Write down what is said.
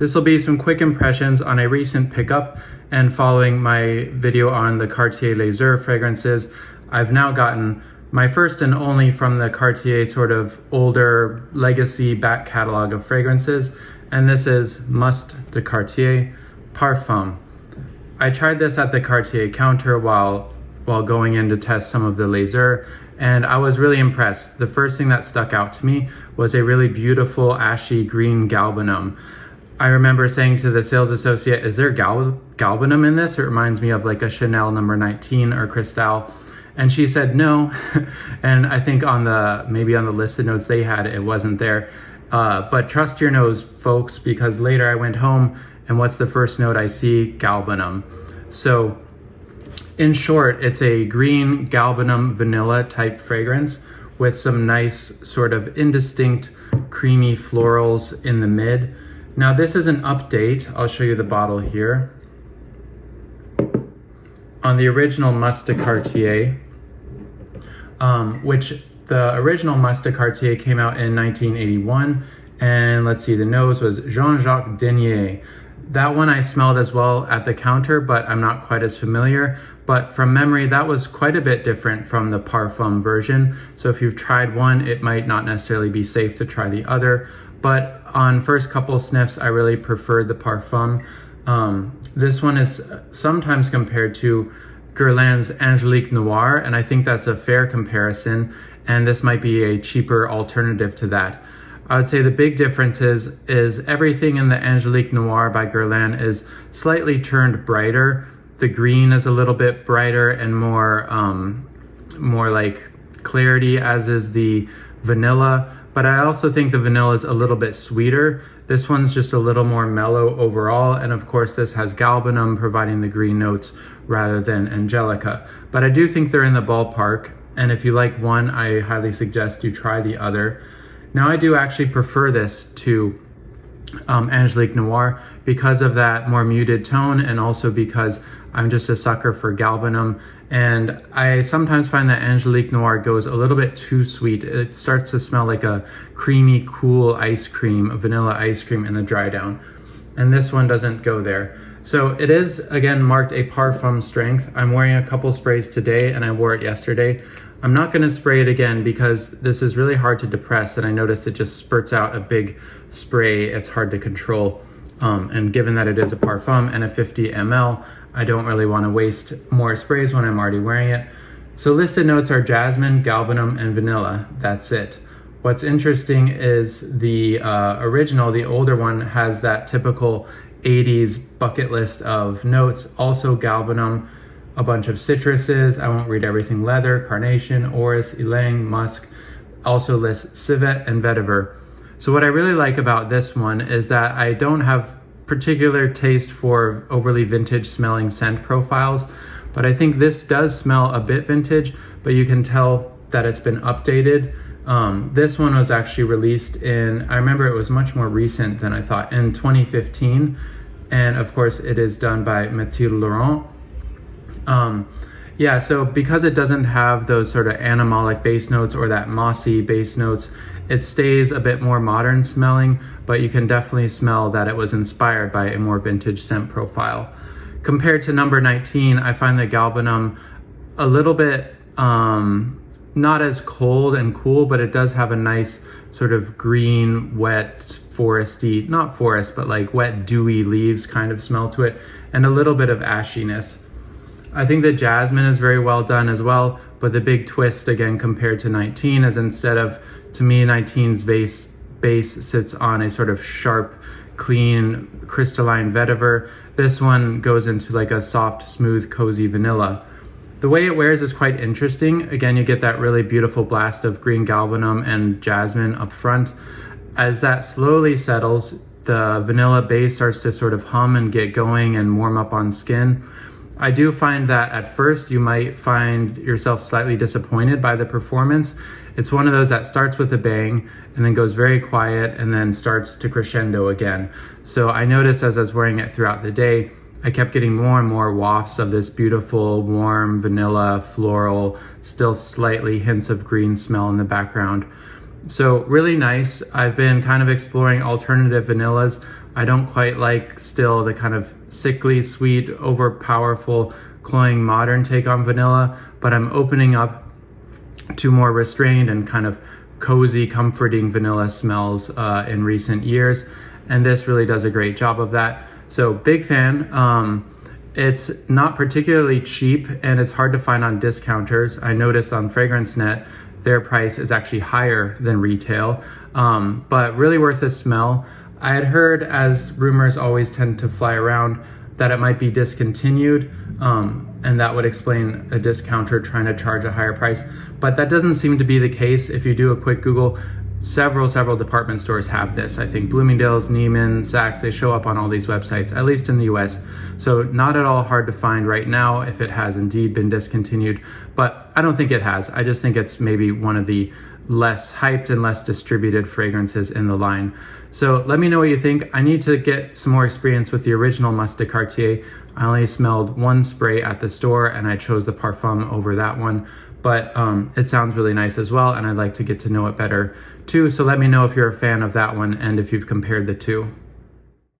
This will be some quick impressions on a recent pickup, and following my video on the Cartier Laser fragrances, I've now gotten my first and only from the Cartier sort of older legacy back catalog of fragrances, and this is Must de Cartier Parfum. I tried this at the Cartier counter while going in to test some of the Laser, and I was really impressed. The first thing that stuck out to me was a really beautiful ashy green galbanum. I remember saying to the sales associate, is there galbanum in this? It reminds me of like a Chanel number 19 or Cristal. And she said no. And I think maybe on the listed notes they had, it wasn't there. But trust your nose, folks, because later I went home and what's the first note I see? Galbanum. So in short, it's a green galbanum vanilla type fragrance with some nice sort of indistinct creamy florals in the mid. Now this is an update. I'll show you the bottle here. On the original Must de Cartier, which the original Must de Cartier came out in 1981, and let's see, the nose was Jean-Jacques Denier. That one I smelled as well at the counter, but I'm not quite as familiar. But from memory, that was quite a bit different from the Parfum version. So if you've tried one, it might not necessarily be safe to try the other. But on first couple sniffs, I really preferred the Parfum. This one is sometimes compared to Guerlain's Angelique Noir, and I think that's a fair comparison, and this might be a cheaper alternative to that. I would say the big difference is everything in the Angelique Noir by Guerlain is slightly turned brighter. The green is a little bit brighter and more like clarity, as is the vanilla. But I also think the vanilla is a little bit sweeter. This one's just a little more mellow overall. And of course, this has galbanum providing the green notes rather than angelica. But I do think they're in the ballpark. And if you like one, I highly suggest you try the other. Now, I do actually prefer this to Angelique Noir because of that more muted tone, and also because I'm just a sucker for galbanum. And I sometimes find that Angelique Noir goes a little bit too sweet. It starts to smell like a creamy, cool ice cream, a vanilla ice cream in the dry down. And this one doesn't go there. So it is, again, marked a Parfum strength. I'm wearing a couple sprays today and I wore it yesterday. I'm not gonna spray it again because this is really hard to depress, and I noticed it just spurts out a big spray. It's hard to control. And given that it is a Parfum and a 50 ml, I don't really want to waste more sprays when I'm already wearing it. So listed notes are jasmine, galbanum, and vanilla. That's it. What's interesting is the original, the older one, has that typical 80s bucket list of notes. Also galbanum, a bunch of citruses. I won't read everything. Leather, carnation, orris, ylang, musk. Also lists civet and vetiver. So what I really like about this one is that I don't have particular taste for overly vintage smelling scent profiles, but I think this does smell a bit vintage, but you can tell that it's been updated. This one was actually released I remember it was much more recent than I thought, in 2015. And of course it is done by Mathilde Laurent. Yeah, so because it doesn't have those sort of animalic base notes or that mossy base notes, it stays a bit more modern smelling, but you can definitely smell that it was inspired by a more vintage scent profile. Compared to number 19, I find the galbanum a little bit not as cold and cool, but it does have a nice sort of green, wet, foresty, not forest, but like wet, dewy leaves kind of smell to it, and a little bit of ashiness. I think the jasmine is very well done as well, but the big twist again compared to 19 is, instead of, to me, 19's base sits on a sort of sharp, clean, crystalline vetiver. This one goes into like a soft, smooth, cozy vanilla. The way it wears is quite interesting. Again, you get that really beautiful blast of green galbanum and jasmine up front. As that slowly settles, the vanilla base starts to sort of hum and get going and warm up on skin. I do find that at first you might find yourself slightly disappointed by the performance. It's one of those that starts with a bang and then goes very quiet and then starts to crescendo again. So I noticed as I was wearing it throughout the day, I kept getting more and more wafts of this beautiful, warm, vanilla, floral, still slightly hints of green smell in the background. So really nice. I've been kind of exploring alternative vanillas. I don't quite like still the kind of sickly, sweet, overpowerful, cloying modern take on vanilla, but I'm opening up to more restrained and kind of cozy, comforting vanilla smells in recent years. And this really does a great job of that. So big fan. It's not particularly cheap and it's hard to find on discounters. I noticed on FragranceNet, their price is actually higher than retail, but really worth a smell. I had heard, as rumors always tend to fly around, that it might be discontinued, and that would explain a discounter trying to charge a higher price. But that doesn't seem to be the case. If you do a quick Google, several department stores have this. I think Bloomingdale's, Neiman, Saks, they show up on all these websites, at least in the US. So not at all hard to find right now if it has indeed been discontinued, but I don't think it has. I just think it's maybe one of the less hyped and less distributed fragrances in the line. So let me know what you think. I need to get some more experience with the original Must de Cartier. I only smelled one spray at the store and I chose the Parfum over that one, but it sounds really nice as well, and I'd like to get to know it better too. So let me know if you're a fan of that one and if you've compared the two.